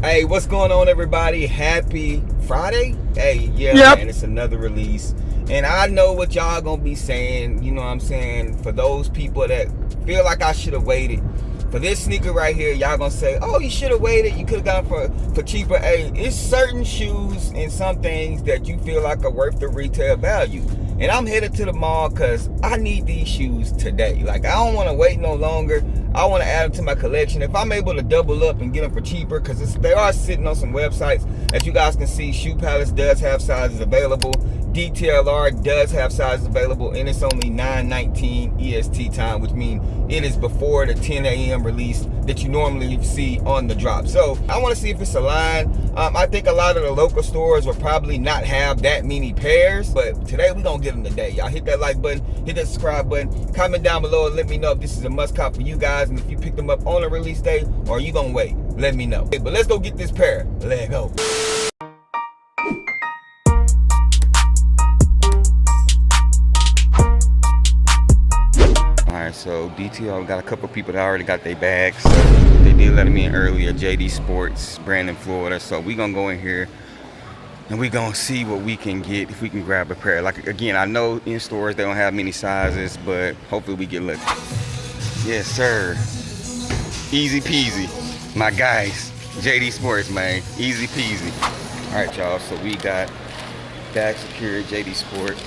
Hey, what's going on, everybody? Happy Friday. Hey, yeah, Yep. man, it's another release. And I know what y'all gonna be saying, you know what I'm saying? For those people that feel like I should have waited. For this sneaker right here, y'all gonna say, oh, you should have waited. You could have got it for cheaper. Hey, it's certain shoes and some things that you feel like are worth the retail value. And I'm headed to the mall because I need these shoes today. Like, I don't want to wait no longer. I want to add them to my collection. If I'm able to double up and get them for cheaper, because they are sitting on some websites. As you guys can see, Shoe Palace does have sizes available. DTLR does have sizes available, and it's only 9:19 EST time, which means it is before the 10 a.m. release that you normally see on the drop. So I want to see if it's aligned. I think a lot of the local stores will probably not have that many pairs, but today we're gonna get them today. Y'all hit that like button, hit that subscribe button, comment down below and let me know if this is a must cop for you guys, and if you picked them up on a release day or you gonna wait. Let me know. But let's go get this pair. Let's go. Alright, so DTL got a couple people that already got their bags. So they did let them in earlier, JD Sports, Brandon, Florida. So we gonna go in here and we gonna see what we can get, if we can grab a pair. Like, again, I know in stores they don't have many sizes, but hopefully we get lucky. Yes, sir. Easy peasy. My guys, JD Sports, man. Easy peasy. Alright, y'all, so we got bag secured, JD Sports.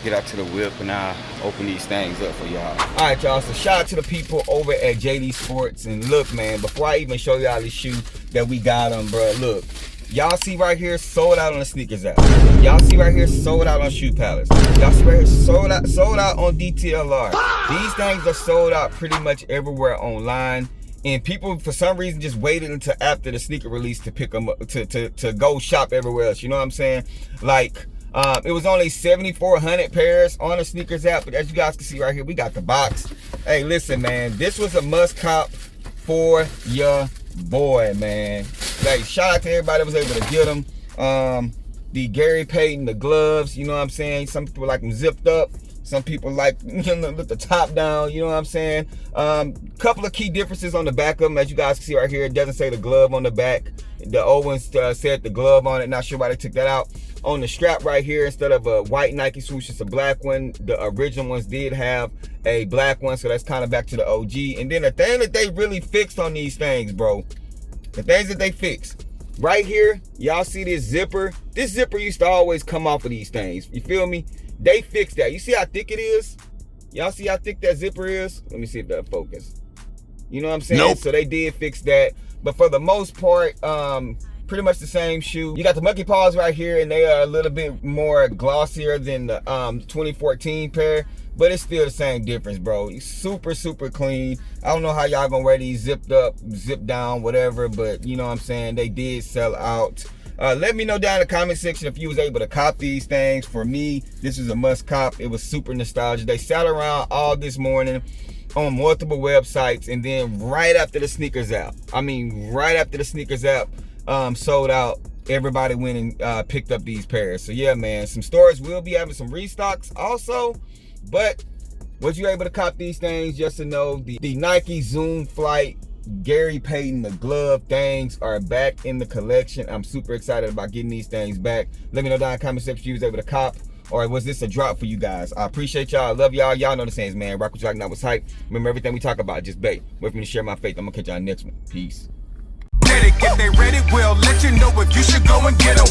Get out to the whip and I'll open these things up for y'all. All right, y'all, so shout out to the people over at JD Sports. And look, man, before I even show y'all this shoe that we got on, bro, look, y'all see right here, sold out on the sneakers app. Y'all see right here, sold out on Shoe Palace. Y'all see right here, sold out on DTLR. These things are sold out pretty much everywhere online. And people, for some reason, just waited until after the sneaker release to pick them up, to go shop everywhere else. You know what I'm saying? Like, it was only 7,400 pairs on the sneakers app, but as you guys can see right here, we got the box. Hey, listen, man, this was a must cop for your boy, man. Like, shout out to everybody that was able to get them. The Gary Payton, the gloves, you know what I'm saying? Some people like them zipped up. Some people like with the top down, you know what I'm saying? Couple of key differences on the back of them. As you guys can see right here, it doesn't say the glove on the back. The old ones said the glove on it. Not sure why they took that out. On the strap right here, instead of a white Nike swoosh, it's a black one. The original ones did have a black one, so that's kind of back to the OG. And then the thing that they really fixed on these things, bro, the things that they fixed, right here, y'all see this zipper? This zipper used to always come off of these things. You feel me? They fixed that. You see how thick it is? Y'all see how thick that zipper is? Let me see if that'll focus. You know what I'm saying? Nope. So they did fix that. But for the most part, pretty much the same shoe. You got the monkey paws right here, and they are a little bit more glossier than the 2014 pair, but it's still the same difference, bro. It's super, super clean. I don't know how y'all gonna wear these zipped up, zipped down, whatever, but you know what I'm saying? They did sell out. Let me know down in the comment section if you was able to cop these things. For me, this is a must cop. It was super nostalgic. They sat around all this morning on multiple websites, and then right after the sneakers app, sold out, everybody went and picked up these pairs. So yeah, man, some stores will be having some restocks also, but was you able to cop these things? Just to know, the Nike Zoom Flight Gary Payton, the glove things are back in the collection. I'm super excited about getting these things back. Let me know down in the comment section if you was able to cop, or was this a drop for you guys? I appreciate y'all. I love y'all. Y'all know the sayings, man. Rock with you like not was hype. Remember, everything we talk about, just bait. Wait for me to share my faith. I'm gonna catch y'all next one. Peace. If they ready, we'll let you know if you should go and get 'em.